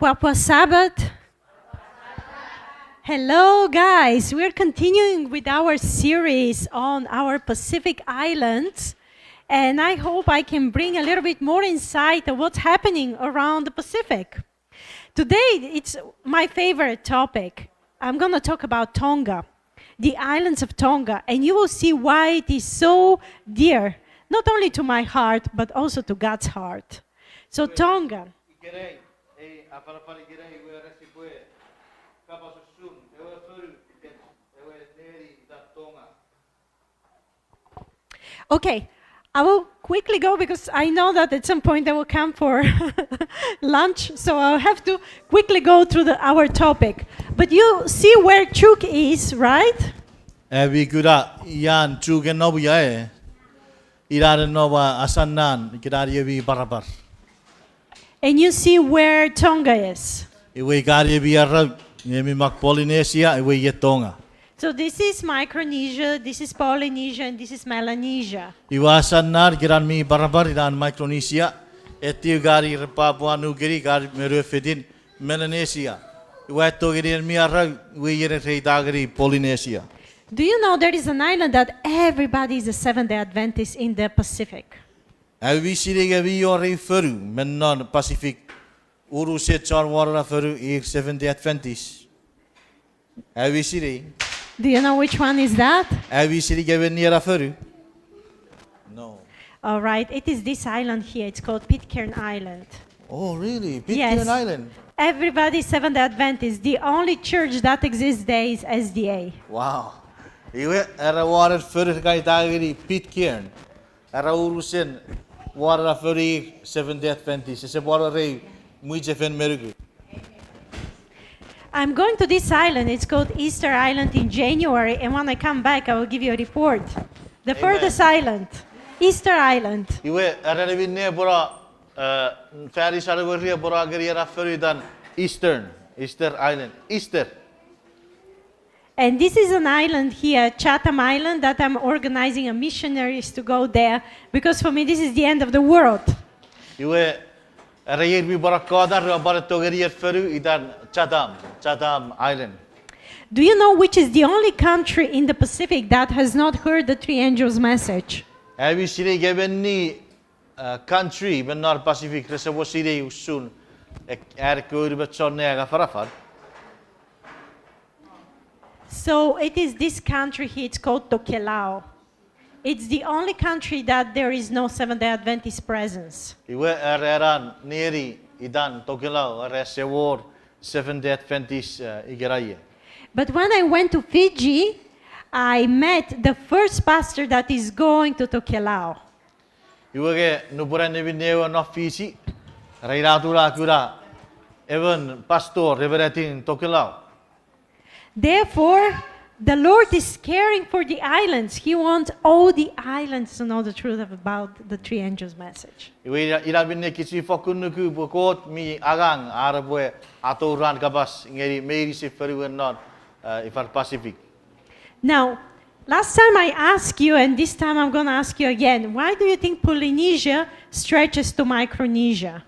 Papua Sabbath. Hello, guys. We're continuing with our series on our Pacific islands, and I hope I can bring a little bit more insight of what's happening around the Pacific. Today, it's my favorite topic. I'm going to talk about Tonga, the islands of Tonga, and you will see why it is so dear, not only to my heart, but also to God's heart. So Tonga. Okay, I will quickly go because I know that at some point they will come for lunch, so I'll have to quickly go through our topic. But you see where Chuk is, right? Every good yan Chuk and Nobuya, Ira Nova Asanan, Gadaria Barabar. And you see where Tonga is. Iwe Garia Arab, Yemi Mac Polynesia, Iwe Yetonga. So this is Micronesia, this is Polynesia, and this is Melanesia. Iwasanar, Giranmi Barabar, Iran Micronesia, Etiu Gari, Papua New Guinea, Gari Merufidin, Melanesia. Iwato Gideon Miara, we Dagari, Polynesia. Do you know there is an island that everybody is a Seventh-day Adventist in the Pacific? We see a Viore Furu, Menon Pacific, Uru sets on water Furu, 7th-day Adventist. We see. Do you know which one is that? We see given near Furu. No. All right, it is this island here. It's called Pitcairn Island. Oh, really? Yes. Pitcairn Island? Everybody is Seventh-day Adventist. The only church that exists there is SDA. Wow. You era water Furu guy Dagari, Pitcairn. Era Urusin, water Furu, 7th-day Adventist. It's a water ray, Muijefen Merugu. I'm going to this island. It's called Easter Island in January, and when I come back, I will give you a report. The furthest island, Easter Island. You were a Bora, Ferry Saragoria, Boragaria, Furidan, Easter Island, Easter. And this is an island here, Chatham Island, that I'm organizing a missionaries to go there, because for me, this is the end of the world. You were a Raybi Borakada, Rabaratogaria, Furu, Idan, Chatham Island. Do you know which is the only country in the Pacific that has not heard the three angels' message? Have you seen any country, but not Pacific, Reservoir City soon? So it is this country here, it's called Tokelau. It's the only country that there is no Seventh-day Adventist presence. You were a Neri, Idan, Tokelau, Reservoir, Seventh-day Adventist Igaraye. But when I went to Fiji, I met the first pastor that is going to Tokelau. You were Nuburan no Fiji, Rairatura Kura, even Pastor, Reveretin Tokelau. Therefore, the Lord is caring for the islands. He wants all the islands to know the truth about the three angels' message. Now, last time I asked you, and this time I'm going to ask you again, why do you think Polynesia stretches to Micronesia?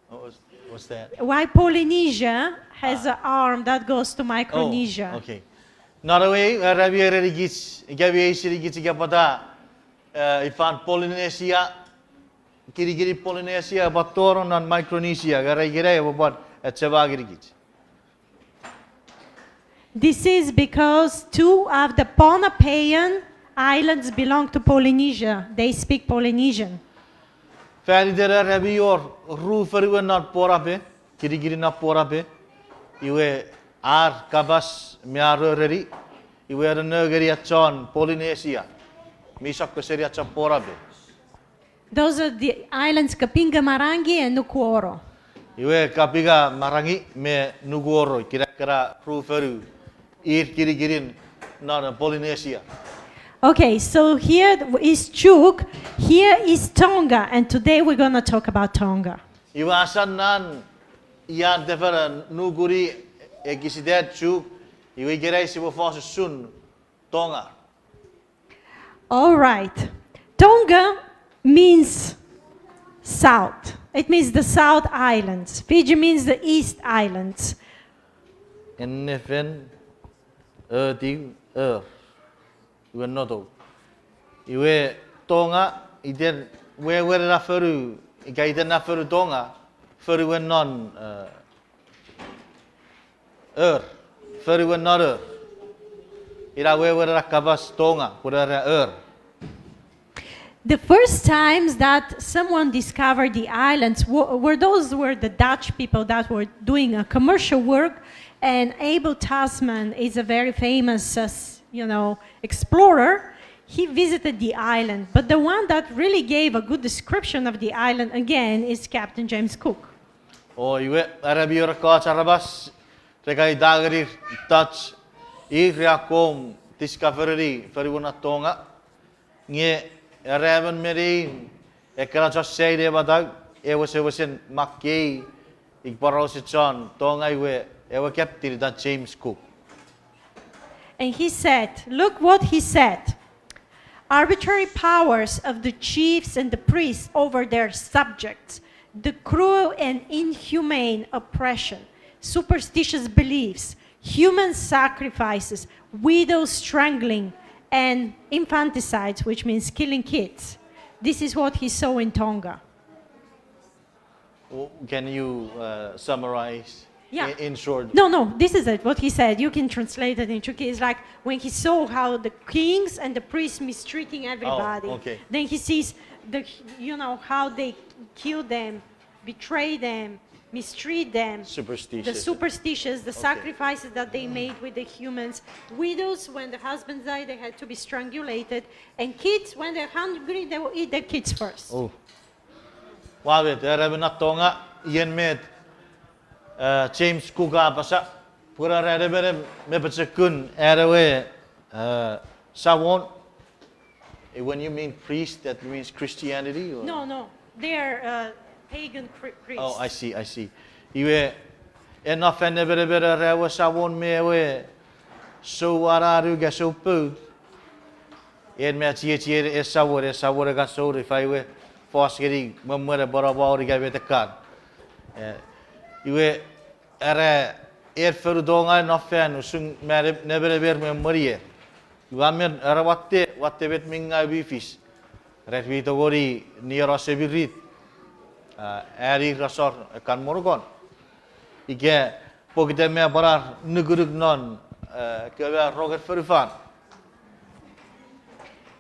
What's that? Why Polynesia has an arm that goes to Micronesia? Oh, okay. Norway, Arabia Religis, Gavi Sirigits Gapata, Ifan Polynesia, Kirigiri Polynesia, Batoron and Micronesia, Garagire, about at Chavagirigit. This is because two of the Ponapean islands belong to Polynesia. They speak Polynesian. Fairly there are your roof not Porape, Kirigiri not Porape. You are Kabas, Miarori, you were a Nergaria Chon, Polynesia, Misak Peseria Chaporabe. Those are the islands Kapinga Marangi and Nukuoro. Iwe kapiga marangi me nugoro kira-kira ruferu kiri-kirin na Polynesia. Okay, so here is Chuk, here is Tonga, and today we're going to talk about Tonga. Iwe asan nan iyan tefera nuguri ekisidet chuk iwe gerai sibo fos sun Tonga. All right. Tonga means south. It means the South Islands. Fiji means the East Islands. Ennefen ti iwe noto. Iwe Tonga iden we na feru ikaiten na feru Tonga feru we non feru we not ira we na kabas Tonga pura The first times that someone discovered the islands were the Dutch people that were doing a commercial work, and Abel Tasman is a very famous, explorer. He visited the island, but the one that really gave a good description of the island again is Captain James Cook. O iwe arabi ora ka charabas rekai dagari Dutch I reakom discovery feruna Tonga nge Raven Marine, ekara just say de badag, was in Mackay, Igbarosi Tonga, ever captain that James Cook. And he said, look what he said. Arbitrary powers of the chiefs and the priests over their subjects, the cruel and inhumane oppression, superstitious beliefs, human sacrifices, widows strangling, and infanticides, which means killing kids. This is what he saw in Tonga. Can you summarize in short? No, this is it, what he said. You can translate it in Turkey. It's like when he saw how the kings and the priests mistreating everybody. Oh, okay. Then he sees how they kill them, betray them, mistreat them. Superstitious. The superstitions, the sacrifices that they made with the humans. Widows, when the husbands died, they had to be strangulated. And kids, when they're hungry, they will eat their kids first. Oh. Wawit, hebben na Tonga, yen met James Cook apasa. Pura hebben me pochokun erawe sawon. When you mean priest, that means Christianity? Or? No. They're pagan priests. Oh, I see. Iwe enough and never rewa sawon mewe so araru ga so pu. En me tie sawore ga so if I we fosgeri mamara barabari ga betekan. Iwe era ferudonga enough and sung never memorie. You amen era watte bet minga bifis. Ret vi to gori near us every Eri rasor kan morgon. Ike pogde me barar nugurug non kebe roger ferufan.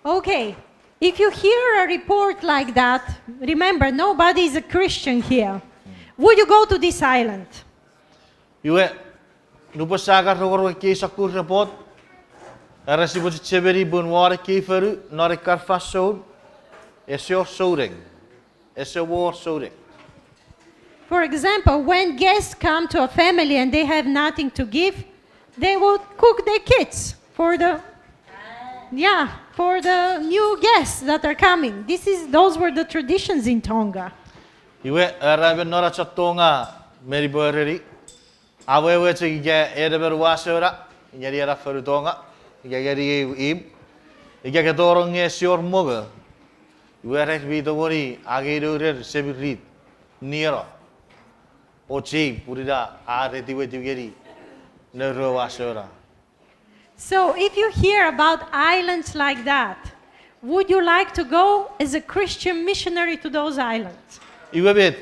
Okay, if you hear a report like that, remember nobody is a Christian here. Would you go to this island? Iwe nupasaga roger ke sakur report. Era si bot cheberi bunware ke feru nore karfasod. Esio soring. For example, when guests come to a family and they have nothing to give, they will cook their kids for the new guests that are coming. Those were the traditions in Tonga. Iwe araben nora Tonga meri boreri. Awe che ge edeber wasora, ngeri era feru Tonga, ngeri im. Ige dorong esior moga. Where we the worry, Agidur Sebirit, Nero, Ochi, Purida, Aretiwetugeri, Nero Asura. So, if you hear about islands like that, would you like to go as a Christian missionary to those islands? You a bit.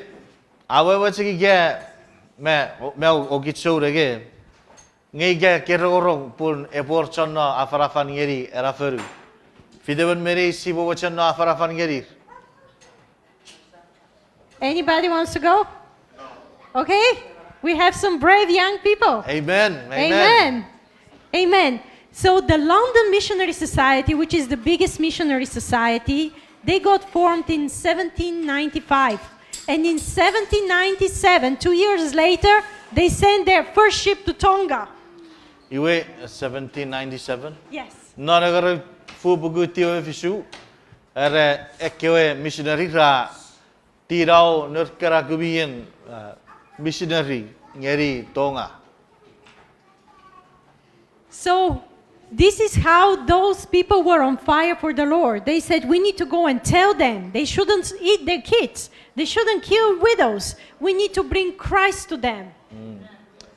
I will get me Ogitso again. Nega Keroro Pun a porchona Afarafanieri Eraferu. Fidevan Mary Sibo Wachana Farafangeri. Anybody wants to go? Okay, we have some brave young people. Amen. So the London Missionary Society, which is the biggest missionary society, they got formed in 1795. And in 1797, 2 years later, they sent their first ship to Tonga. Iwe 1797. Yes. Naragar fubugu tio fisu. Are Ekewe missionary ra tirau nurkara gubian missionary ngeri Tonga. So this is how those people were on fire for the Lord. They said, we need to go and tell them they shouldn't eat their kids. They shouldn't kill widows. We need to bring Christ to them.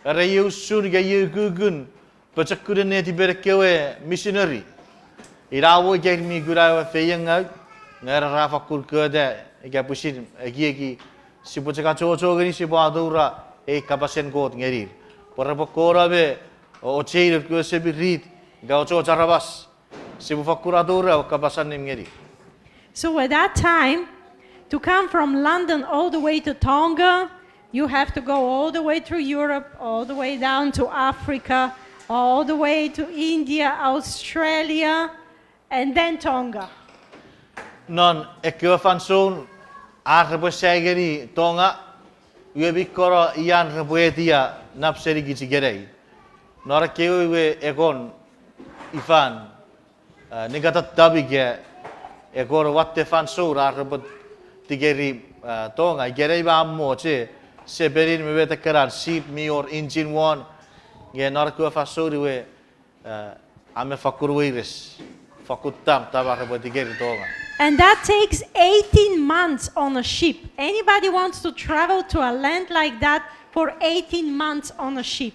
Are you surga you gugun pochokun neti berekewe missionary. Irawo gave me good hour fayang out. Nera rafa kulkada gapusin agigi sipuchaka chocho gani sibadura e kapasen got ngeri. Porapokora be o chair ko sebi read gaucho charabas sibufakuradura o kapasan ngeri. So at that time, to come from London all the way to Tonga, you have to go all the way through Europe, all the way down to Africa, all the way to India, Australia, and then Tonga. Non Ekewe fanson arrebosegeri Tonga yebikoro ian rebuetia napseri gitigere. Nora kewe egon ifan negata tabige egor watte fanso arrebot tigeri Tonga gere ba moche seberin mebeta karan sip mi or engine one ge nora kewe fanso we ame fakurweiris fakutam tabarrebot tigeri Tonga. And that takes 18 months on a ship. Anybody wants to travel to a land like that for 18 months on a ship?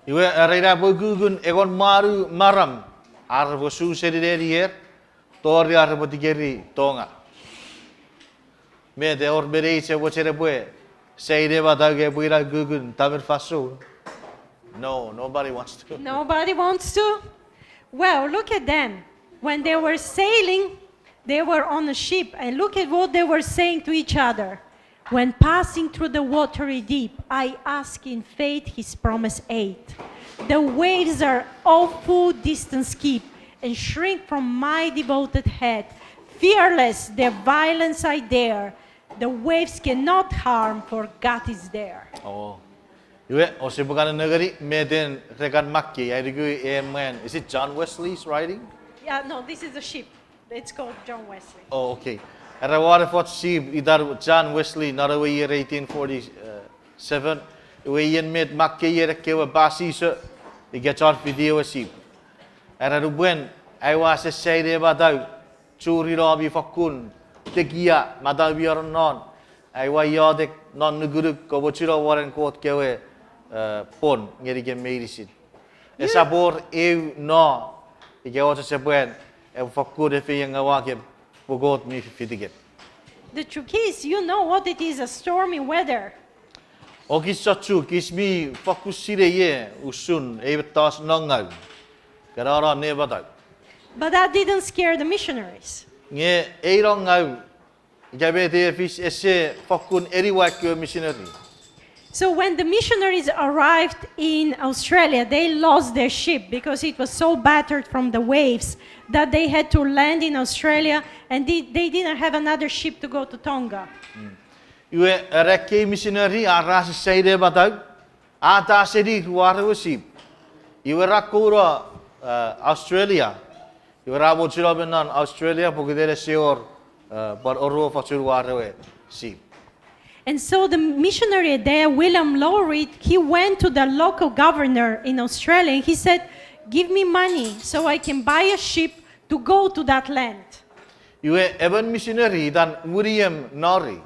Iwe reira bogugun egon maru maram arbo su seriri hier Tori arbo tigeri Tonga. Me de or bereise wochere bue seire badage buira gugun tamer fasu. No, nobody wants to. Nobody wants to? Well, look at them. When they were sailing, they were on a ship, and look at what they were saying to each other. When passing through the watery deep, I ask in faith his promised aid. The waves are awful distance keep, and shrink from my devoted head. Fearless, their violence I dare. The waves cannot harm, for God is there. Oh. Iwe osibukan negeri meden rekan makki ayrigu amen. Is it John Wesley's writing? Yeah, no, this is a ship. It's called John Wesley. Oh, okay. Era water fought sheep idar John Wesley not away year 1847. Iwe yen met makki year kewe basi se get on video sheep. Era rubwen I was a say de badau churi robi fakun tegia madau biar non. I wa yodek non nuguru kobochiro waren kot kewe pon ngeri ke medicine. Esabor eu no ige ota sebuen e fakure fi yang awake bogot mi fitiget. The trick is, you know what it is, a stormy weather. O kisachu kismi fakusire ye usun e tas nangau. Karara ne badau. But that didn't scare the missionaries. Nge eirong ngau gabe de fish esse fakun eriwak missionary. So when the missionaries arrived in Australia, they lost their ship because it was so battered from the waves that they had to land in Australia, and they didn't have another ship to go to Tonga. Iwe reke missionary aras seide batau ata sedi waru ship. Iwe rakura Australia. Iwe rabo chirobenan Australia pogidere seor par oro fatur waru ship. And so the missionary there, William Lowry, he went to the local governor in Australia and he said, give me money so I can buy a ship to go to that land. Iwe even missionary dan William Nori.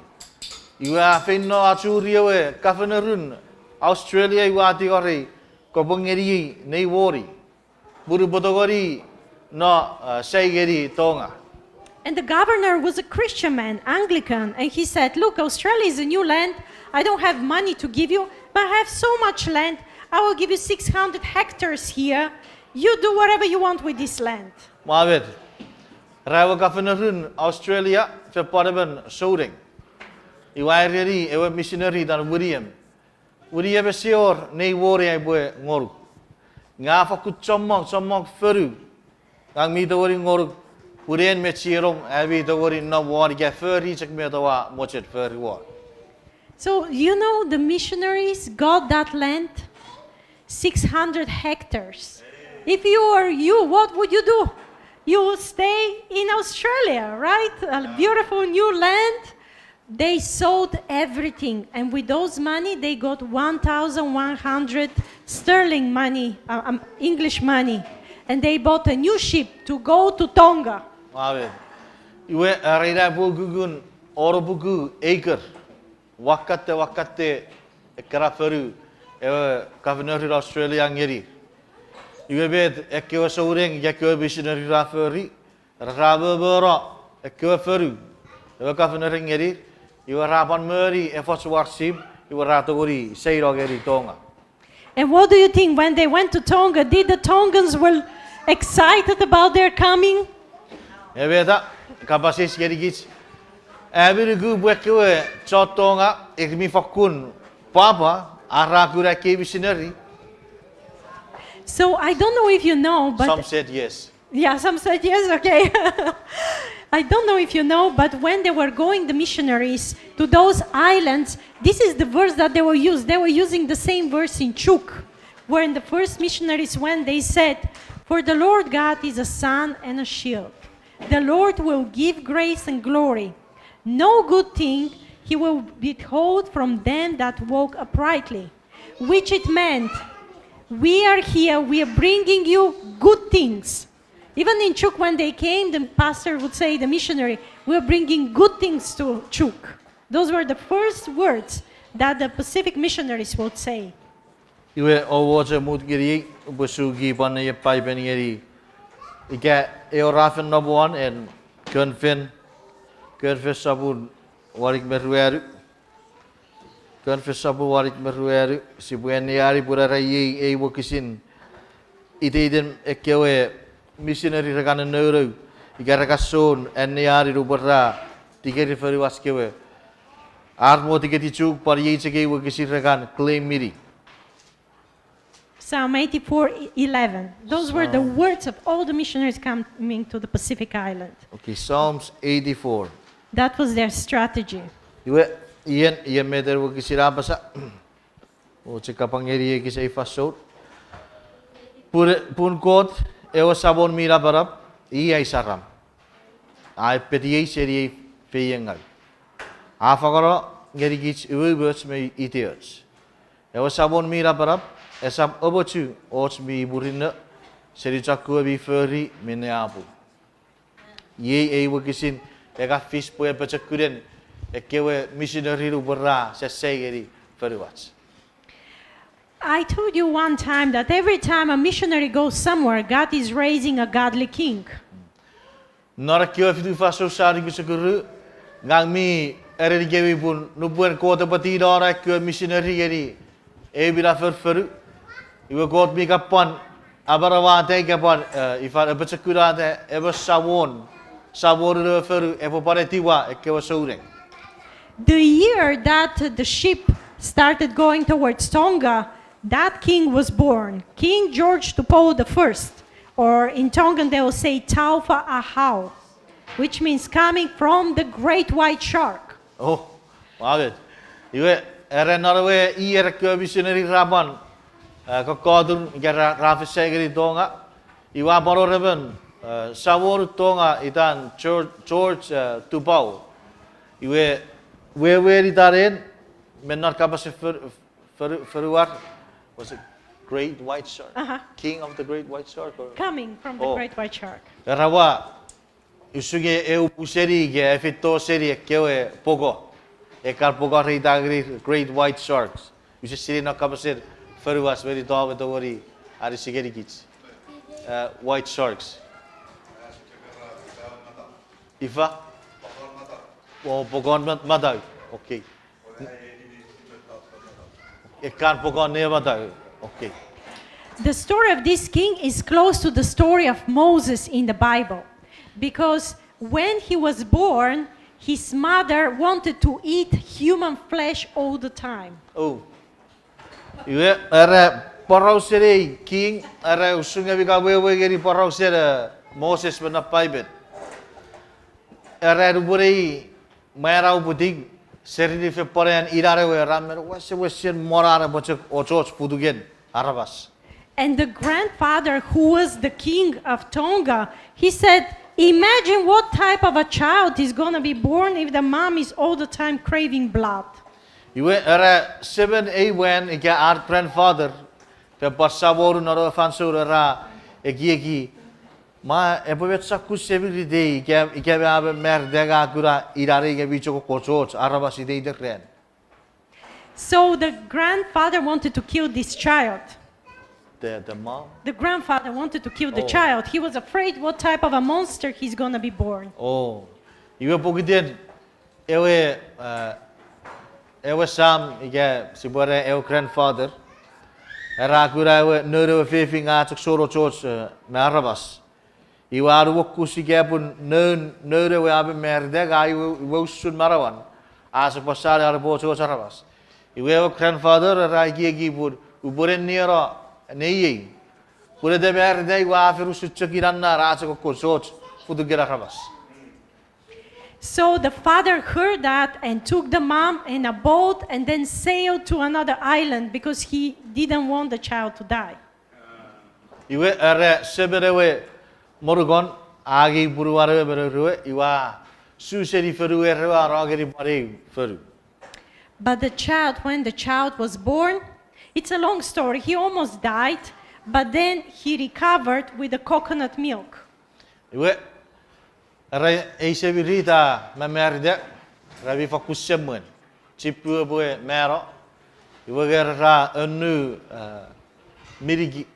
Iwe afenno achuriwe governorun Australia iwe atigori kobongeri nei wori. Buru bodogori no seigeri Tonga. And the governor was a Christian man, Anglican, and he said, look, Australia is a new land. I don't have money to give you, but I have so much land. I will give you 600 hectares here. You do whatever you want with this land. Mavet. Rawa governorun Australia fe paraben Soulang. Iwairi ewe missionary dan William. William seor nei wori ai boe ngoruk. Nga fa kutsomong feru. Ang mi dori ngoruk. Urien met sierong abi dori no war ge feri chek me dawa mochet feri war. So, you know, the missionaries got that land, 600 hectares. If you were you, what would you do? You would stay in Australia, right? A beautiful new land. They sold everything, and with those money, they got 1,100 sterling money, English money, and they bought a new ship to go to Tonga. Amen. Iwe reira bugun oro bugu acre. Wakate e karaferu e governor Australia ngeri. Iwe bed Ekewe Soulang Ekewe Missionary raferi rabera Ekewe feru. E governor ngeri. Iwe raban meri e foswarsim iwe ratogori seirogeri Tonga. And what do you think when they went to Tonga? Did the Tongans were excited about their coming? E beda kapasis ngeri gits. Every group Ekewe Tonga mi fakun papa arakura Ekewe Missionary. So I don't know if you know, but Some said yes. yeah, some said yes, okay. I don't know if you know, but when they were going, the missionaries, to those islands, this is the verse that they were using. They were using the same verse in Chuk, where in the first missionaries when they said, "For the Lord God is a sun and a shield. The Lord will give grace and glory. No good thing he will withhold from them that walk uprightly." Which it meant, we are here, we are bringing you good things. Even in Chuk, when they came, the pastor would say, the missionary, we're bringing good things to Chuk. Those were the first words that the Pacific missionaries would say. Iwe owoje mutgiri busugi pan ye pai benigeri. Ike eorafen nabuan en kunfen sabun warik merueru. Kunfen sabun warik merueru sibueniari burarai e wokisin. Iteiden Ekewe Missionary regana neuro. Igaraga son eniari rubara tigeri feru askewe. Armo tigeti chuk par ye chege wokisi regan claim miri. Psalm 84:11. Those were the words of all the missionaries coming to the Pacific Island. Okay, Psalms 84. That was their strategy. Iwe ian meder wokisi rabasa. O chekapangeri kisa ifasot. Pun kot ewa sabon mira barab ai saram. Ai peti seri feyengal. Afagara ngeri gits uwebers me iteos. Ewa sabon mira barab esam obochu ots mi burina seri chakku bi feri meneapu. Ye wokisin ega fish poe pachakuren Ekewe missionary rubara sesegeri feruats. I told you one time that every time a missionary goes somewhere, God is raising a godly king. Nora kio fitu faso sari kusakuru ngang mi eri gewi pun nubuan kota pati dora kio missionary geri e bira feru iwe kot mi kapan abarawate kapan ifar ebachakura te eba sabon feru eba paretiwa Ekewe Soulang. The year that the ship started going towards Tonga, that king was born, King George Tupou I, or in Tongan they will say Taufa Ahau, which means coming from the great white shark. Oh, wow! Iwe era Norway ier Ekewe Missionary raban kokodun gara rafisegeri Tonga iwa baro reben savor Tonga itan George Tupou iwe where itaren menor kapase feruar. Was it Great White Shark? King of the Great White Shark? Or? Coming from the great white shark. Rawa, usuge eu puseri ge efito seri Ekewe pogo. Ekar pogo reitagri Great White Sharks. Use siri na kabaser feruas very dog with the worry ari sigeri kits. White Sharks. Ifa? Oh, pogon matag. Okay. Okay. The story of this king is close to the story of Moses in the Bible, because when he was born, his mother wanted to eat human flesh all the time. Oh. Iwe era parausere king era usunga bika wewe geri parausere Moses bena paibet. Era ruburei mayarau budig Serili fe porean irare we ramer wese morare bochek ochoch pudugen arabas. And the grandfather, who was the king of Tonga, he said, imagine what type of a child is going to be born if the mom is all the time craving blood. Iwe era 7 when ike art grandfather pe pasaboru noro fansura ra egi ma epovet sakku sebiri dei ike abe merdega kura irare ike bicho kochoch arabas idei dekren. So the grandfather wanted to kill this child. The mom. The grandfather wanted to kill the Oh. child. He was afraid what type of a monster he's going to be born. Oh, iwe pogiden ewe sam ike sibore ewe grandfather era kura ewe nere fefi ngatuk soro choch me arabas. Iwe aru wokus ike pun nere we abe merdega iwe usun marawan asa pasare aru bo choch arabas. Iwe ewe grandfather era igi pun ubore nero nei pure de merde iwe afiru suchakiranna rasa ko choch fudugira arabas. So the father heard that and took the mom in a boat and then sailed to another island because he didn't want the child to die. Iwe ere seberewe morugon agi buruare berewe iwa suseri feruwe rewa rageri bare feru. But the child, when the child was born, it's a long story. He almost died, but then he recovered with the coconut milk. Iwe ere eisebirita memerde rabi fakussemen chipu boe mero iwe gerra enu mirigi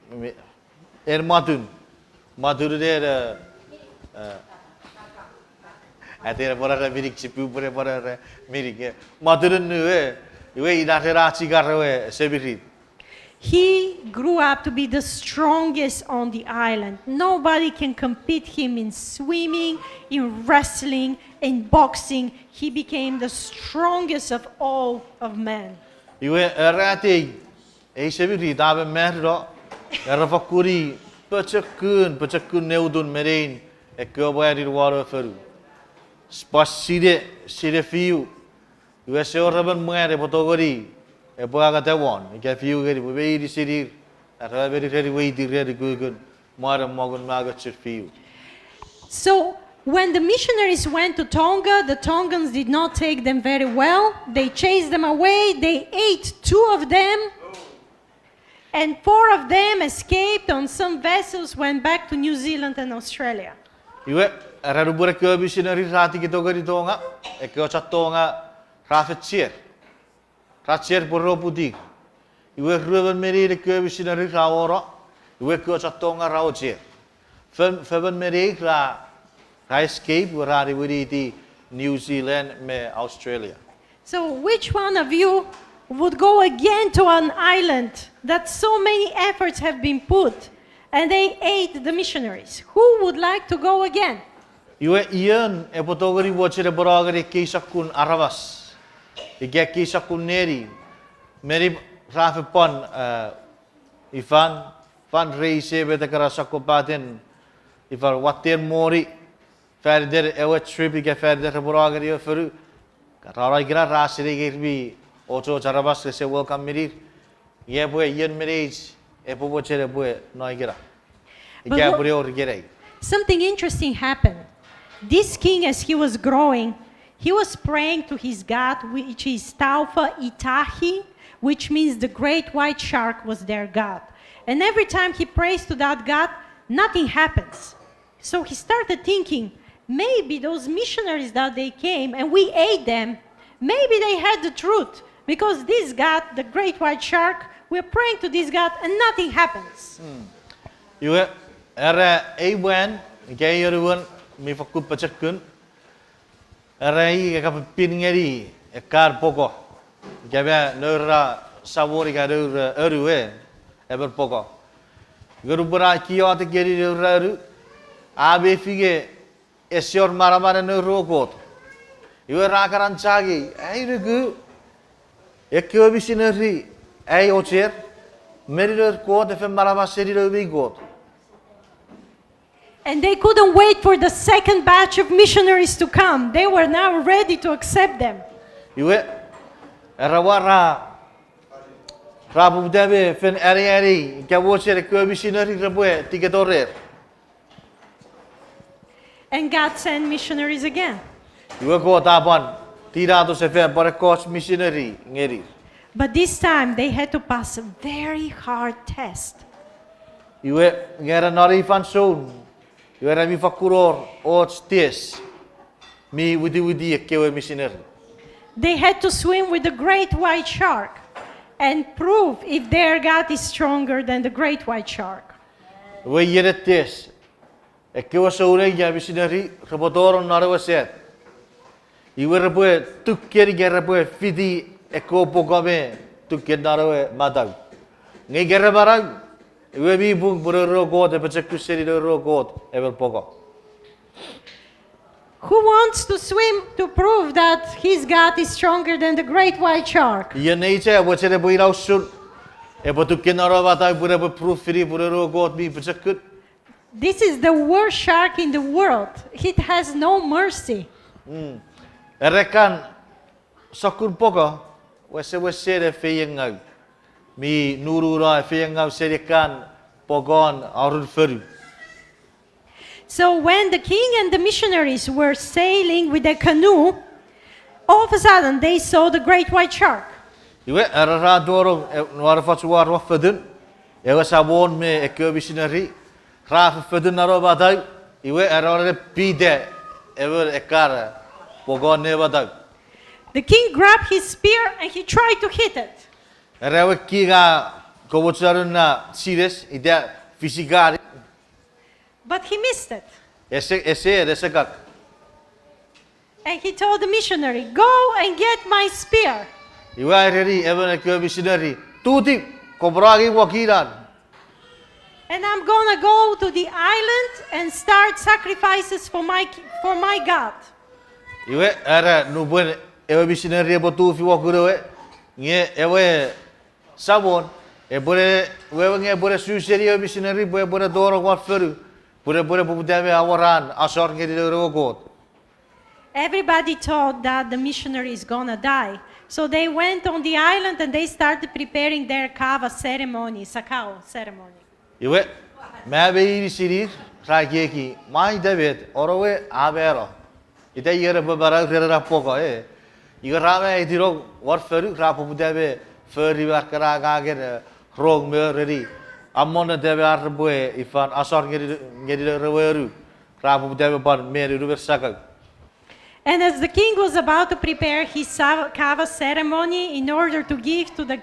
madun de atera bora mirig chipu bora mirig madun nu iwe inatera chigarwe sebirit. He grew up to be the strongest on the island. Nobody can compete him in swimming, in wrestling, in boxing. He became the strongest of all of men. Iwe erate eisebiri dabe merro erafakuri pochokun neudun merein Ekewe di water feru. Spaside side fiu. Iwe seoraban mere potogori. Epoaga tewon, ike fiu geri bebe di sidir, atau beri redi wei di redi gugun, mara mogun maga fiu. So when the missionaries went to Tonga, the Tongans did not take them very well. They chased them away. They ate 2 of them. And 4 of them escaped on some vessels, went back to New Zealand and Australia. Iwe rarubure ke missionary rati kita geri Tonga, Ekewe Tonga rafetcher. Ratcher borro putik. Iwe ruben meri de ke missionary rawora. Iwe ke Tonga raocher. Feben meri ra escape rari wiri di New Zealand me Australia. So which one of you would go again to an island that so many efforts have been put and they ate the missionaries? Who would like to go again? Iwe ian epotogori watchere boragari kisakun aravas. Ike kisakun neri. Meri rafe pon ifan fundraise beta karasako paten ifan water mori further ewe trip ike further boragari feru Rara gira rasiri girbi ocho charabas se welcome mirir ye boy yen marriage e pobo chere boy no gira ike buri or gira. Something interesting happened. This king, as he was growing, he was praying to his God, which is Taufa Itahi, which means the great white shark was their God. And every time he prays to that God, nothing happens. So he started thinking, maybe those missionaries that they came and we ate them, maybe they had the truth. Because this God, the great white shark, we're praying to this God and nothing happens. You are a when, gay everyone, me for good pochokun. Arai kapinngeri a car poco. Gabia nura savori gadur erue ever poco. Gurubura kiote geri raru. Abe fige esyor maramana no rogot. You are rakaran chagi. Ay rugu. Ekewe Missionary. Ay ocher. Meritor court if a marama city got. And they couldn't wait for the second batch of missionaries to come. They were now ready to accept them. Iwe, erawara, rabu debe fen eri, kawoche Ekewe missionary rabue tigadore. And God sent missionaries again. Iwe ko tapan, tirado se fe para coach missionary ngeri. But this time they had to pass a very hard test. Iwe ngera nari fanson, iwe rami fakuror ots tes, mi widi Ekewe missionary. They had to swim with the great white shark and prove if their God is stronger than the great white shark. Iwe yere tes, Ekewe saure ya missionary, rabodoro narawa set. Iwe rabue tukkeri gerabue fidi eko pogame tukker narawa madag. Ngai gerabarag, iwe bi bung burero god, epachak seri ro god, ever pogo. Who wants to swim to prove that his God is stronger than the great white shark? Iye neiche, wachere buirau sur, epo tukker narawa madag burero proof firi burero god mi pachakut. This is the worst shark in the world. It has no mercy. Erekan sakun pogo, wese de feyengau. Mi nurura feyengau serekan pogon arul feru. So when the king and the missionaries were sailing with their canoe, all of a sudden they saw the great white shark. Iwe erara doro nuara fatuar wafadun. Ewa sabon me Ekewe missionary. Rafa fadun naro badai. Iwe erara pide. Ever ekara pogon ne badai. The king grabbed his spear and he tried to hit it. Erewa kiga kobocharun na sires ida fisigari. But he missed it. Ese kak. And he told the missionary, "Go and get my spear." Iwe ereri ever Ekewe missionary. Tuti kobragi wakiran. And I'm gonna go to the island and start sacrifices for my God. Iwe era nubun Ekewe missionary botu fi wakurewe. Nge ewe sabon ebore wewe nge bore suseri Ekewe missionary bore doro wat feru. Bore bubudame awaran asor nge diro god. Everybody thought that the missionary is gonna die. So they went on the island and they started preparing their kava ceremony, sakao ceremony. Iwe mabe sirir rageki mai David orowe abero. Ita yere babara rera pogo Iwe rame idiro wat feru rapo budame feri wakara gager rog me reri. Amona debe arboe ifan asor ngedi reweru rapo budame ban meri rubersaka. And as the king was about to prepare his kava ceremony in order to give to the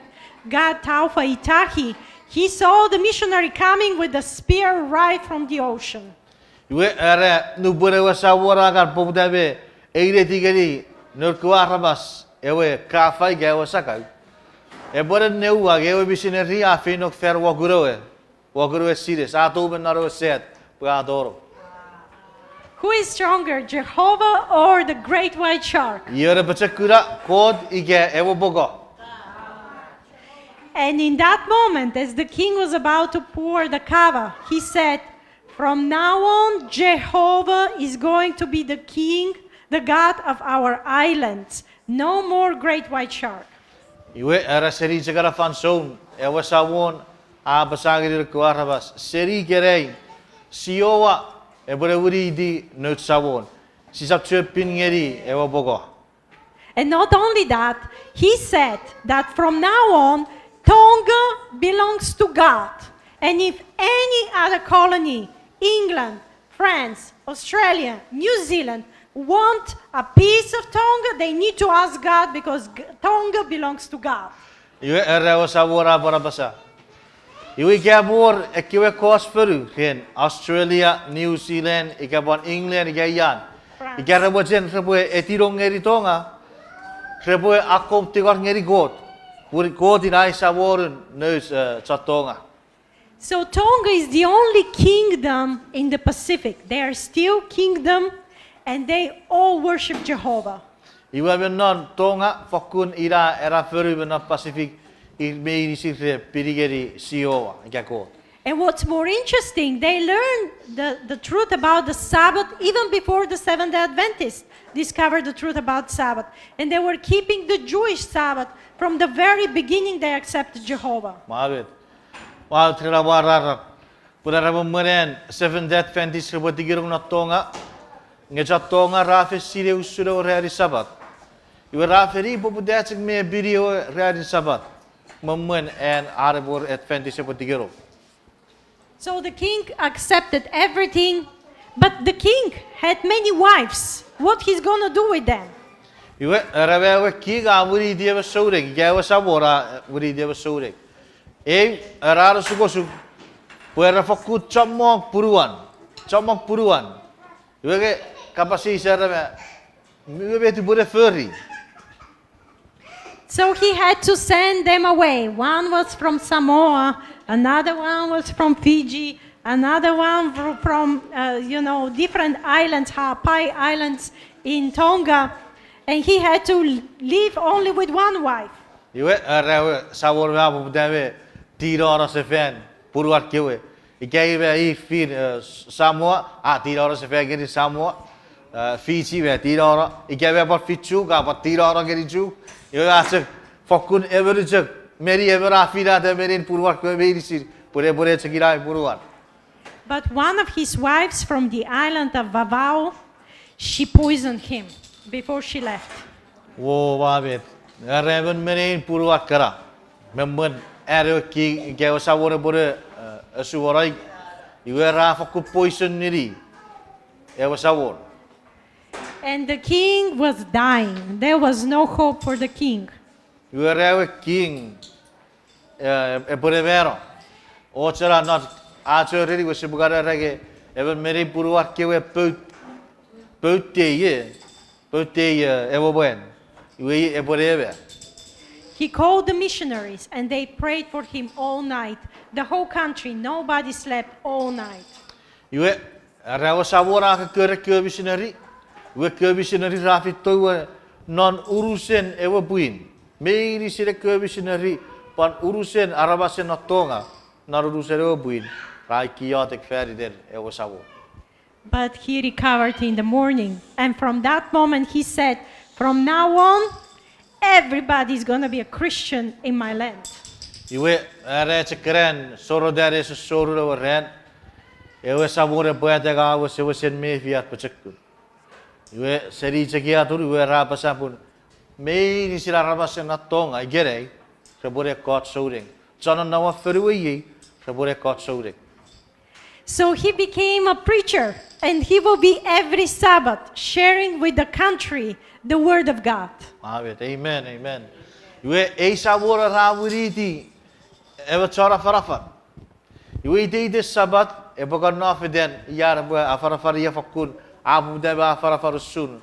god Taufa Itahi, he saw the missionary coming with a spear right from the ocean. Iwe era nubure wasawara gar pobudame eire tigeri nurkwa rabas ewe kafai gawa sakau. Ebore neua Ekewe missionary afinok fer wagurowe sires ato benaro set pradoro. Who is stronger, Jehovah or the great white shark? Yere bachakura kod ige ewo bogo. And in that moment, as the king was about to pour the kava, he said, "From now on, Jehovah is going to be the king, the God of our islands. No more great white shark." Iwe era seri segara fanson ewa sawon a basagir kuarabas seri gerei siowa ebore wuri di nut sawon sisap chepin ngeri ewa bogo. And not only that, he said that from now on, Tonga belongs to God. And if any other colony, England, France, Australia, New Zealand, want a piece of Tonga, they need to ask God because Tonga belongs to God. Iwe era sawora barabasa. Iwe gabor Ekewe kos feru gen Australia, New Zealand, ikabon England igayan. France. Ikarabo jen reboe etirong ngeri Tonga. Reboe akop tigor ngeri god. Puri god inai saworun neus Tonga. So Tonga is the only kingdom in the Pacific. They are still kingdom and they all worship Jehovah. Iwe benon Tonga fokun ira era feru benon Pacific il meiri sirre pirigeri siowa ikakot. And what's more interesting, they learned the truth about the Sabbath even before the Seventh-day Adventists discovered the truth about Sabbath. And they were keeping the Jewish Sabbath from the very beginning they accepted Jehovah. Mavet. Wal tira warara. Pura meren Seventh-day Adventist kebatigirong na Tonga. Ngeja Tonga rafe sire usuro reari Sabbath. Iwe rafe ri popudatsig me video reari Sabbath. Mammen and Arabor Adventist kebatigirong. So the king accepted everything, but the king had many wives. What he's going to do with them? Iwe rawe kiga wuri dia besouring. Jawa sabora wuri dia besouring. Rara sugosu. Puera fakut chamok puruan. Chamok puruan. Iwe ke kapasi sara me. Iwe betu bure furry. So he had to send them away. One was from Samoa, another one was from Fiji, another one from different islands, Hawaii Islands in Tonga, and he had to live only with one wife. Iwe rawe sabor me abu dave tiro se fan puruat kewe. Ekewe I fin Samoa tiro se fan geri Samoa. Fiji ve tiro. Ekewe par fichu ka par tiro geri chu. Iwe asek pochokun everijek meri ever afira de merin puruat kewe berisir pure chekirai puruat. But one of his wives from the island of Vavau, she poisoned him before she left. Wo babet. Raven merin puruat kara. Memben ero ki kewe sabore bore suwarai. Iwe ra fakut poison niri. Ewe sabor. And the king was dying. There was no hope for the king. Iwe rawe king bore vero. Ochara not achoriri we sibugara rege. Ewe merin puruat kewe Pouteye evo buen. Iwe eboreve. He called the missionaries and they prayed for him all night. The whole country, nobody slept all night. Iwe rawa sabora ke ke missionary. Iwe ke missionary rafi towe non urusen evo buin. Meiri sire ke missionary pan urusen arabasen na Tonga. Na urusen evo buin. Rai kiotek ferry der evo sabo. But he recovered in the morning. And from that moment he said, from now on, everybody's going to be a Christian in my land. Iwe rece keren soro dere se soro ren. Ewe sabore boyatega awo se sen me fiat pochokun. Iwe seri cekia tur iwe rapa sapun. Me ni sira rapa sen na Tonga igere. Sabore kot soring. Chana nawa ferwe ye. Sabore kot soring. So he became a preacher, and he will be every Sabbath sharing with the country the word of God. Amen, amen. Iwe sabora rawuriti. Ewe chara farafar. Iwe de Sabbath ebokan nafeden yar bo afarafar ya fakun abu de afarafar sun.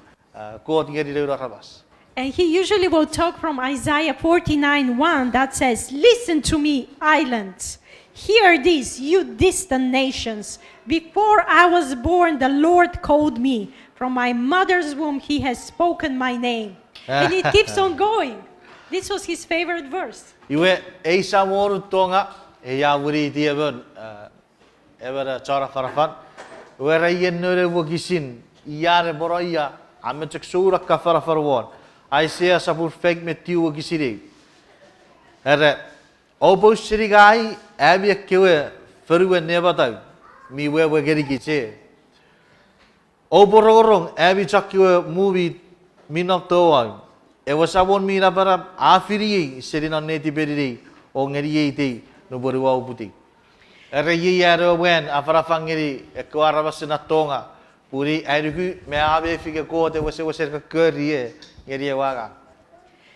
Kot ngeri de rabas. And he usually will talk from Isaiah 49:1 that says, "Listen to me, islands. Hear this, you distant nations. Before I was born, the Lord called me. From my mother's womb, he has spoken my name." And it keeps on going. This was his favorite verse. Iwe samoru Tonga ya wuri dieben ever chara farafan. Iwe rayen nore wogisin yare boroya ametek sura ka farafarwon. Isaiah sabur fake metiu wogisire. Ere obo sirigai abi Ekewe ferwe nebatau mi we geri giche. Obo rorong abi chakwe movie minok toa. Ewa sabon mira para afiri serina neti beriri o ngeri te no borwa uputi. Ere yaro wen afara fangeri ekwara basina Tonga puri airugu me abe fike kote wese ka keri ngeri waga.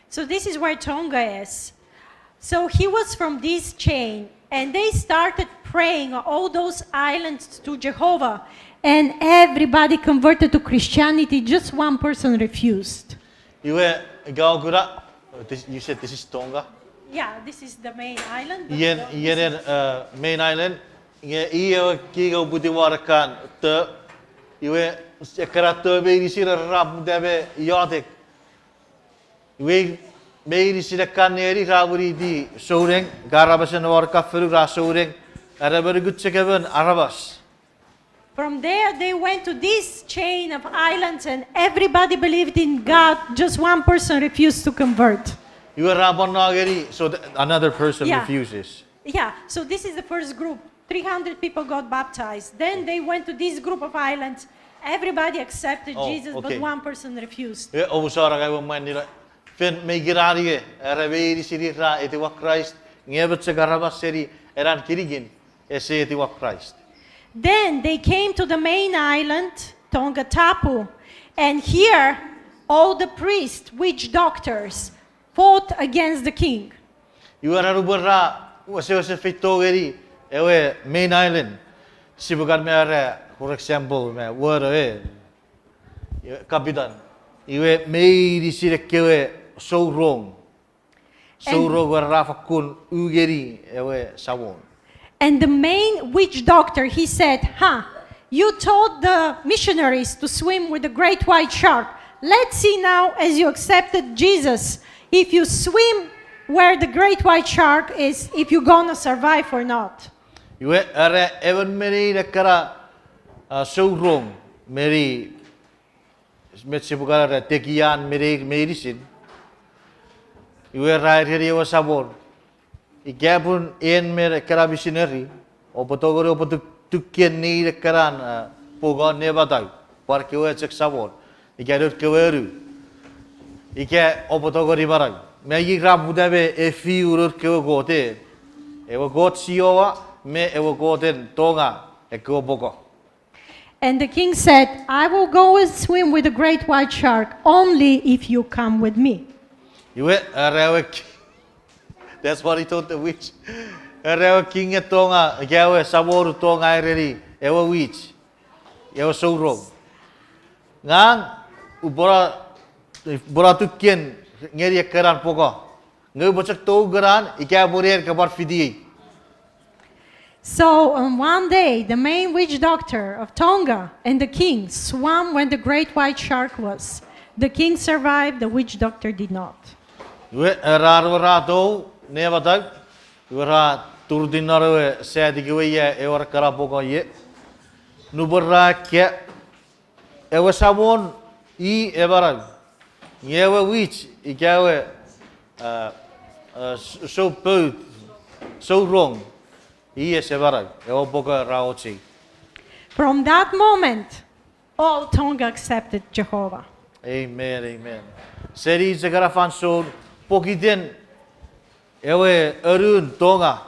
So this is where Tonga is. So he was from this chain, and they started praying all those islands to Jehovah, and everybody converted to Christianity. Just one person refused. You said this is Tonga? Yeah, this is the main island. Main island. Iya kiga budiwarakan te iwe ekarato be disira rab debe yotek. Iwe be disira kaneri raburi di soureng garabasen warka feru ra soureng Ara bergut sekaben Arabas. From there, they went to this chain of islands, and everybody believed in God. Just one person refused to convert. Iwe rabon nageri, so another person Yeah. refuses. Yeah, so this is the first group. 300 people got baptized. Then they went to this group of islands. Everybody accepted Oh, Jesus, okay. but one person refused. E obusara kai man nira. Fen me girari ara veiri siri ra eti wa Christ. Ngebet segarabas seri eran kirigin. Ese eti wa Christ. Then they came to the main island, Tonga Tapu, and here all the priests, witch doctors, fought against the king. Iwe rubera wase fitogeri ewe main island. Sibukan me ara for example me word kapitan. Iwe meiri siri kewe so wrong. So And- wrong rafakun ugeri ewe sawon. And the main witch doctor, he said, you told the missionaries to swim with the great white shark. Let's see now, as you accepted Jesus, if you swim where the great white shark is, if you're gonna survive or not. Iwe are even meri nakara so wrong meri metsi bukara tekian meri sin. Iwe rai heri wa sabor. Ikapun en mer kara missionary o potogori o potukken ni karan pogon ne batai par kewe chek sabor. Ikarut keweru. Ike o potogori barai. Me yi grab budabe e fi urur kewe gote. Ewa got siowa me ewa goten Tonga e kewe boko. And the king said, I will go and swim with the great white shark only if you come with me. Iwe arewek. That's what he told the witch. Arewa king e Tonga, gawe saboru Tonga ireri, ewa witch. Ewa so wrong. Ngang bora tukken ngeri karan poko. Ngai bocak to garan ika borer kabar fidi. So on one day, the main witch doctor of Tonga and the king swam where the great white shark was. The king survived, the witch doctor did not. Iwe rarwa to neva tag. Iwe ra turdinaro se digiwe ye ewa kara poko ye. Nubora ke ewa sabon I ebarag. Ngewe witch ikawe so both so wrong. Yes, ebarag. Ewa boka raochi. From that moment, all Tonga accepted Jehovah. Amen, amen. Seri segara fanson pokiten ewe erun Tonga.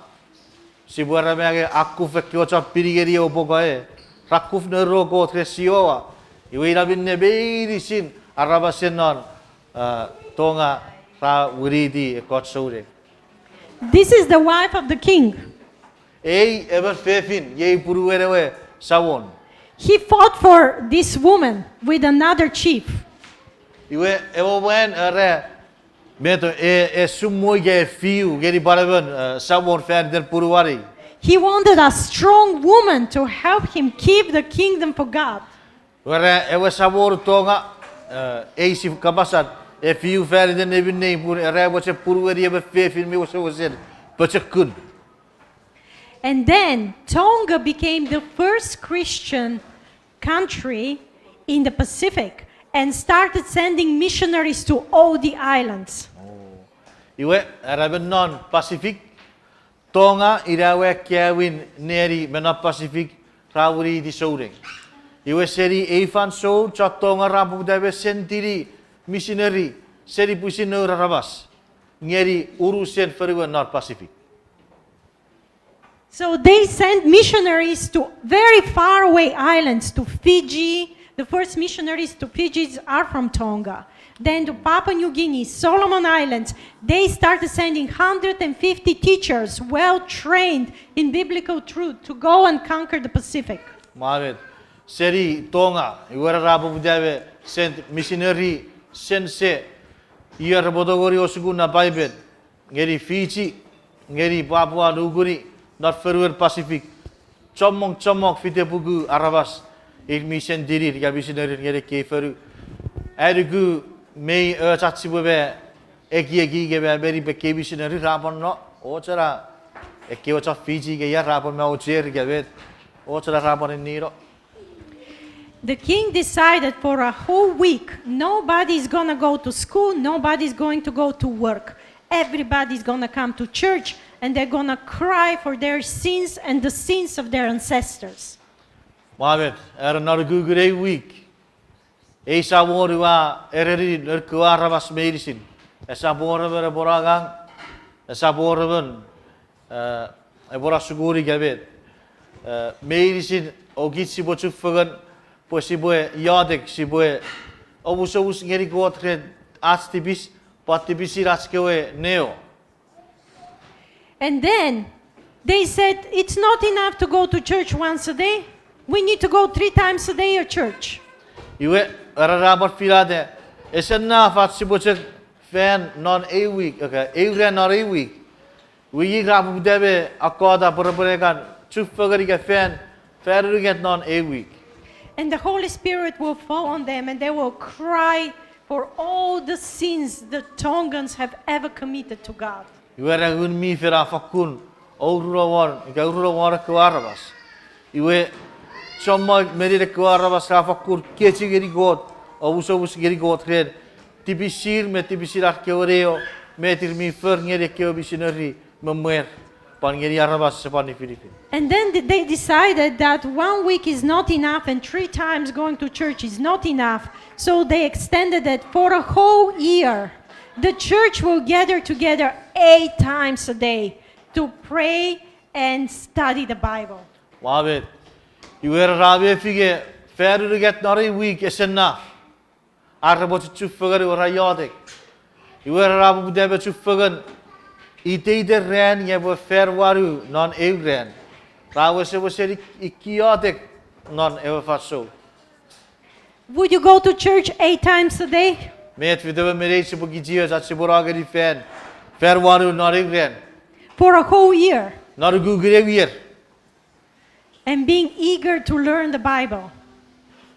Sibuara meage akuf ekyocha pirigeri o boka e. Rakuf nero go tresioa. Iwe rabin nebeiri sin arabasenon Tonga ra wuridi e kotsore. This is the wife of the king. Ei ever fefin ye puruerewe sawon. He fought for this woman with another chief. Iwe ewo wen are meto e sumoi ge fiu geri baraben sawon fan der puruari. He wanted a strong woman to help him keep the kingdom for God. Where ewe sabor Tonga ei si kabasat e fiu fan der nebin nei pur are wache puruari e fefin me was pochokun. And then Tonga became the first Christian country in the Pacific and started sending missionaries to all the islands. Iwe araben non Pacific Tonga irawe kiawin neri mena Pacific rawuri di souding. Iwe seri evan so cha Tonga rabu dawe sentiri missionary seri pusin no rabas. Ngeri urusen feruwe North Pacific. So they sent missionaries to very far away islands, to Fiji. The first missionaries to Fiji are from Tonga. Then to Papua New Guinea, Solomon Islands. They started sending 150 teachers, well trained in biblical truth, to go and conquer the Pacific. Mavet seri Tonga iwe rabu dawe sent missionary sense iar bodogori osuguna Bible ngeri Fiji ngeri Papua New Guinea North Federal Pacific chomong fite bugu arabas il mission diri ya missionary ngere ke feru erigu mei chatsibu be egi ge be beri be ke missionary rabon no ochara Ekewe cha Fiji ke ya rapa me o cher ke vet. O cha rapa ni ro. The king decided for a whole week, nobody's going to go to school, nobody's going to go to work. Everybody's going to come to church and they're going to cry for their sins and the sins of their ancestors. Mavet, not a good week. Esa borua ereri nerkuara bas medisin. Esa borua boragang. Esa borua ebora suguri gabet. Medisin ogitsi bochu fagan posiboe yadek siboe obusobus ngeri gotre astibis patibisi raskewe neo. And then they said it's not enough to go to church once a day. We need to go 3 times a day to church. Iwe rarabat filade. Esenna fatsiboche fan non a week. Okay, every not a week. We rabu debe akoda purapuregan chufagari get fan fair get non a week. And the Holy Spirit will fall on them and they will cry for all the sins the Tongans have ever committed to God. Iwe ragun mi fera fakun gaurura war kuarabas. Iwe chomma merire kuarabas rafakur kechigeri god obusobus geri god red tibisir me tibisir arkeoreo metir mi ferngere keo missionary memer pangeri arabas sepani Philippines. And then they decided that 1 week is not enough and 3 times going to church is not enough. So they extended it for a whole year. The church will gather together 8 times a day to pray and study the Bible. Wavet, you were rabe fige fair to get not a week is enough. Arabot chufagar or ayodic. You were rabu debe chufagan. Ite de ran ye were fair waru non a ran. Rawase was a ikiotic non ever faso. Would you go to church 8 times a day? Met with the marriage of Gigias at Siboragari fan. Fair waru not a ran. For a whole year. Not a good year. And being eager to learn the Bible.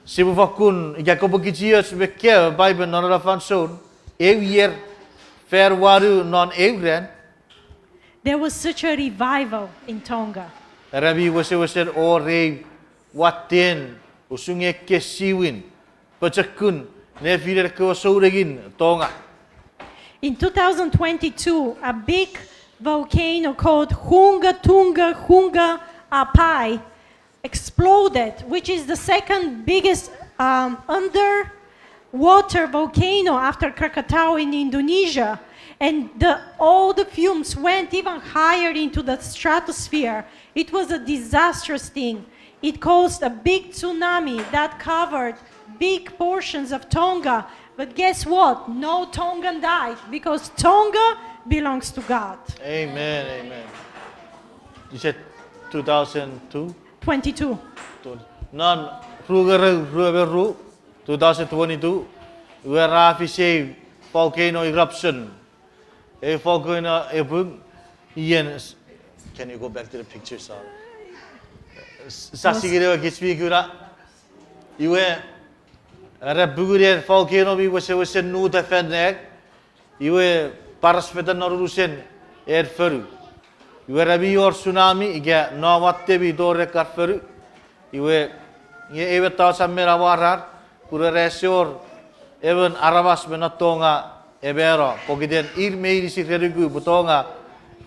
Sibufakun, Jacobogigias, Bekel, Bible, non of Fanson, every year, fair waru non a ran. There was such a revival in Tonga. Rabbi was said, oh, Ray, what then? Usunge Kesiwin, Pochokun, Nefir Kosoregin, Tonga. In 2022, a big volcano called Hunga Apai exploded, which is the second biggest underwater volcano after Krakatau in Indonesia. And all the fumes went even higher into the stratosphere. It was a disastrous thing. It caused a big tsunami that covered big portions of Tonga. But guess what? No Tongan died because Tonga belongs to God. Amen, amen. You said 2002? 22. Non, Rugeru, 2022, where Rafi say volcano eruption. A volcano eruption. Ian, can you go back to the picture, sir? Sasigiro gets me good. You were a Bugurian volcano, we was a new defender. You were Paraspetan or Russian air furu. You were a your tsunami, you get no what they be door record furu. You were ever thousand Merawarar, Purasur, even Arabas Benatonga, Ebero, Pogiden, Ir Medicine Regu, Butonga,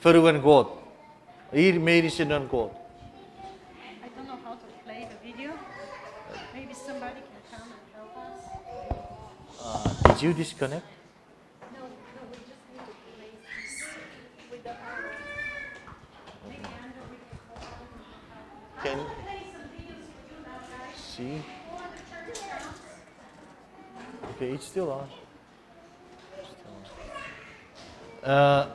Furu and God. Ir Medicine and God. I don't know how to play the video. Maybe somebody can come and help us. Did you disconnect? No, we just need to play this with the arrow. Maybe Andrew will help. Can Play some videos for you now, guys. see? Go on the church counts. Okay, it's still on. Okay.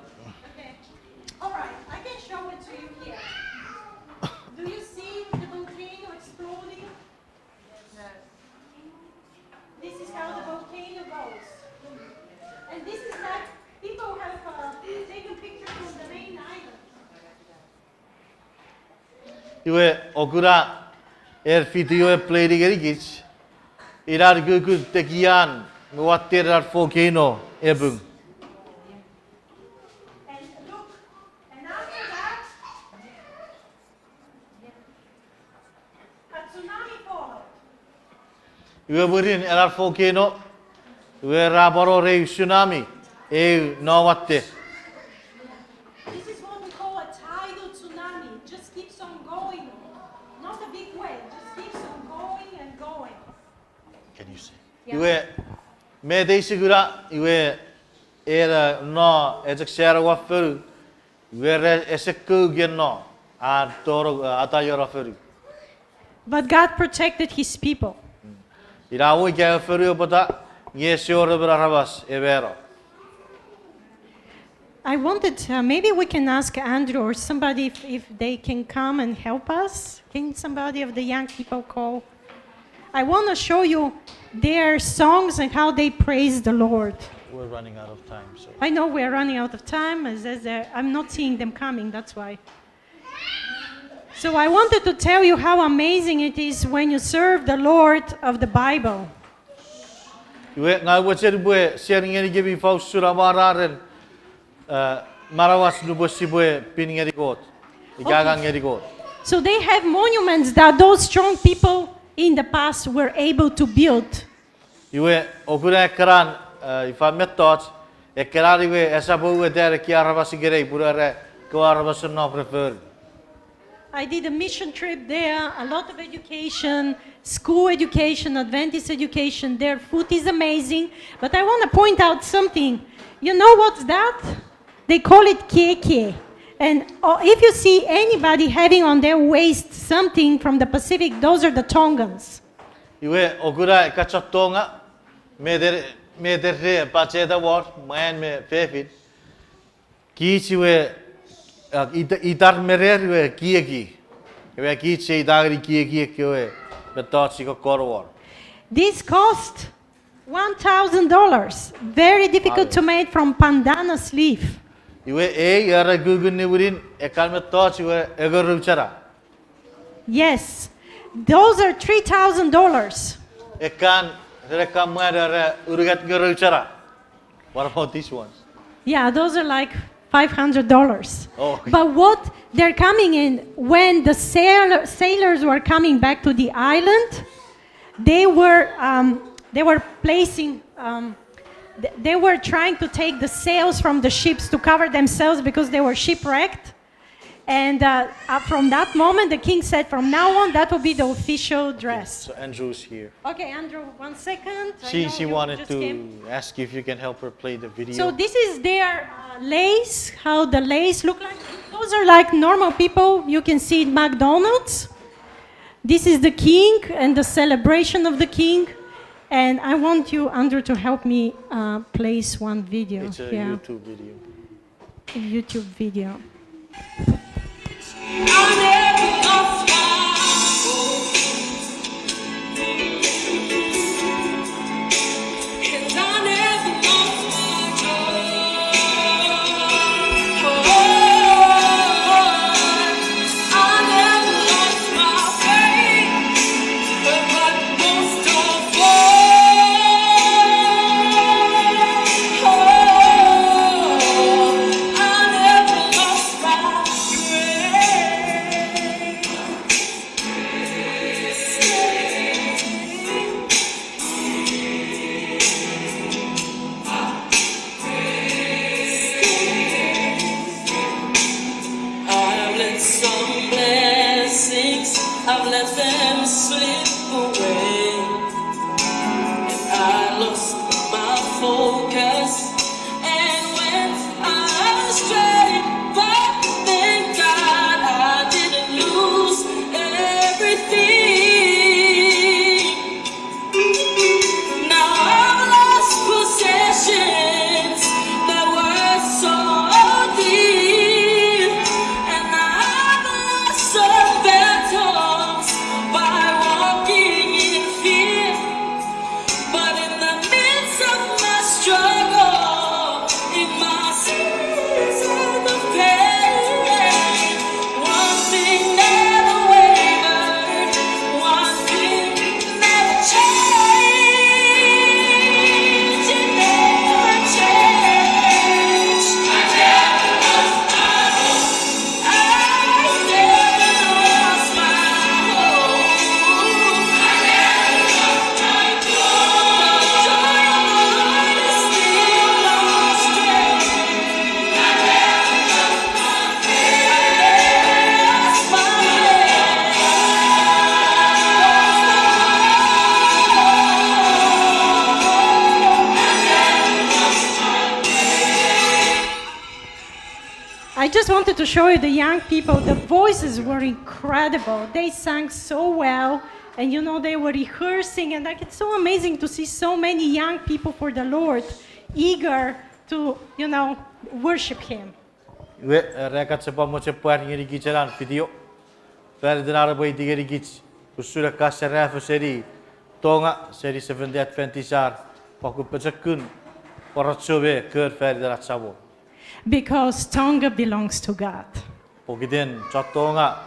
All right, I can show it to you here. Do you see the volcano exploding? No. This is how the volcano goes. And this is like people have taken pictures from the main island. Iwe okura video play digerigic. Irar gugu tekian muatir volcano ebung. And look, and after that, Iwe burin erar volcano. Iwe rabaro rei tsunami. E no watte. This is what we call a tidal tsunami. Just keeps on going. Not a big wave, just keeps on going and going. Can you see? Yeah. Iwe me deisi gura iwe era no ezek sera wafuru. Iwe re eseku gen no a toro atayora furu. But God protected his people. Ira oi ke furu pata nge sore brarabas evero. I wanted, maybe we can ask Andrew or somebody if they can come and help us. Can somebody of the young people call? I want to show you their songs and how they praise the Lord. We're running out of time, so. I know we're running out of time. I'm not seeing them coming, that's why. So I wanted to tell you how amazing it is when you serve the Lord of the Bible. Iwe nga wacher bue sharing ngeri gibi fau suramararen marawas nubo sibue pin ngeri got. Igaga ngeri got. So they have monuments that those strong people in the past were able to build. Iwe okura ekran ifa metot ekran iwe esa bue dere ki arabas ngeri burare ko arabas no prefer. I did a mission trip there, a lot of education, school education, Adventist education. Their food is amazing. But I want to point out something. You know what's that? They call it Ekewe. And if you see anybody having on their waist something from the Pacific, those are the Tongans. Iwe okura kachatonga me der pacheda war man me fefit. Ki chiwe idar merer we kieki. We kiche idagri kieki kwe betot siko korwar. This cost $1,000. Very difficult to make from pandanus leaf. Iwe yara gugun ni wurin ekal metot iwe egoruchara. Yes, those are $3,000. Ekan rekam mada urugat goruchara. What about these ones? Yeah, those are like $500. Oh. But what they're coming in, when the sailors were coming back to the island, they were placing, they were trying to take the sails from the ships to cover themselves because they were shipwrecked. And from that moment, the king said, from now on, that will be the official dress. So Andrew's here. Okay, Andrew, 1 second. She wanted to ask if you can help her play the video. So this is their lace, how the lace look like. Those are like normal people. You can see in McDonald's. This is the king and the celebration of the king. And I want you, Andrew, to help me place one video. It's a YouTube video. A YouTube video. I've let them slip away, and I lost my focus and went astray. But thank God I didn't lose everything. Now I've lost possessions that were so dear, and I've lost some battles by walking in fear. But in the midst of my struggle, just wanted to show you the young people. The voices were incredible. They sang so well, and they were rehearsing, and it's so amazing to see so many young people for the Lord, eager to, worship Him. Iwe rekat sepa mo cepat ngiri gijalan video. Fere denara boy digeri gij. Usura kasara seri Tonga seri 70 Adventisar. Paku pochokun poratsobe keur fere derat sabo. Because Tonga belongs to God. Pogiden Tonga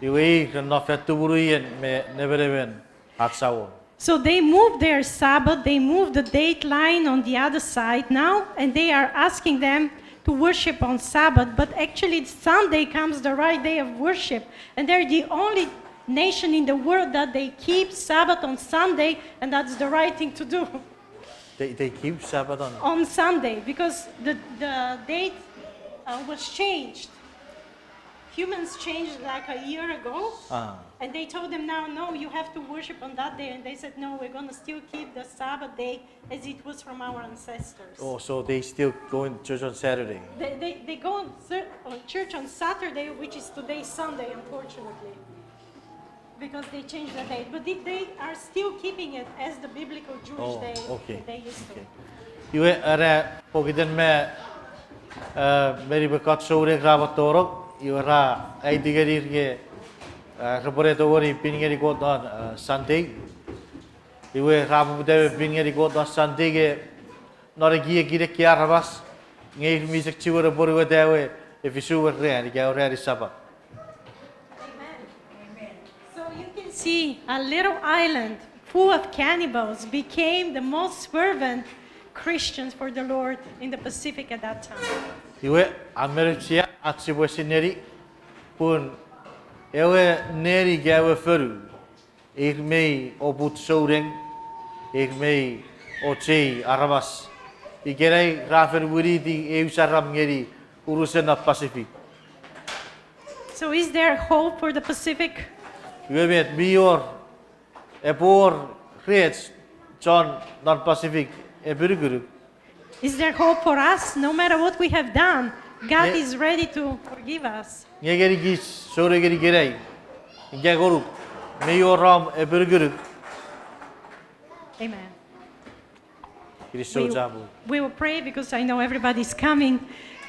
iwe no fetuburuyen me nevereven at sabo. So they moved their Sabbath, they moved the date line on the other side now, and they are asking them to worship on Sabbath, but actually Sunday comes the right day of worship, and they're the only nation in the world that they keep Sabbath on Sunday, and that's the right thing to do. They keep Sabbath On Sunday, because the date was changed. Humans changed like a year ago, and they told them now, no, you have to worship on that day, and they said, no, we're going to still keep the Sabbath day as it was from our ancestors. Oh, so they still go in church on Saturday. They go on church on Saturday, which is today Sunday, unfortunately, because they changed the date. But they are still keeping it as the biblical Jewish day they used to. Iwe are pogiden me meri bekat sore gravat torok. Iwe ra ai digerir ke reporeto wori pingeri ko don Sunday. Iwe rabu deve pingeri ko don Sunday ke nore gie gire kia rabas ngei misek chiwere boru dewe if you were ready ga ready Sabbath. So you can see a little island full of cannibals became the most fervent Christians for the Lord in the Pacific at that time. Iwe Americia at Missionary pun ewe neri gawe furu. Ik mei oput Soulang, ik mei oche arabas. Ikerei rafer wuri di eusaram ngeri urusan na Pacific. So is there hope for the Pacific? Iwe met bior epor reeds John non Pacific eburguru. Is there hope for us? No matter what we have done, God Yeah. is ready to forgive us. Ngegeri gis sore geri gerei. Ngegoru meyor ram eburguru. Amen. Kristo jabu. We will pray because I know everybody's coming.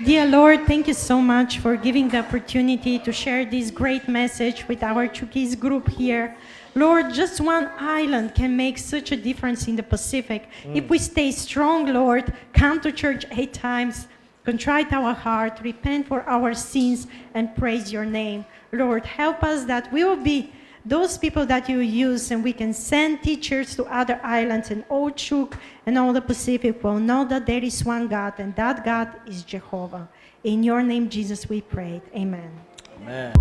Dear Lord, thank you so much for giving the opportunity to share this great message with our Chukis group here. Lord, just one island can make such a difference in the Pacific. If we stay strong, Lord, come to church 8 times, contrite our heart, repent for our sins, and praise your name. Lord, help us that we will be those people that you use, and we can send teachers to other islands, and all Chuk and all the Pacific will know that there is one God, and that God is Jehovah. In your name, Jesus, we pray. Amen. Amen.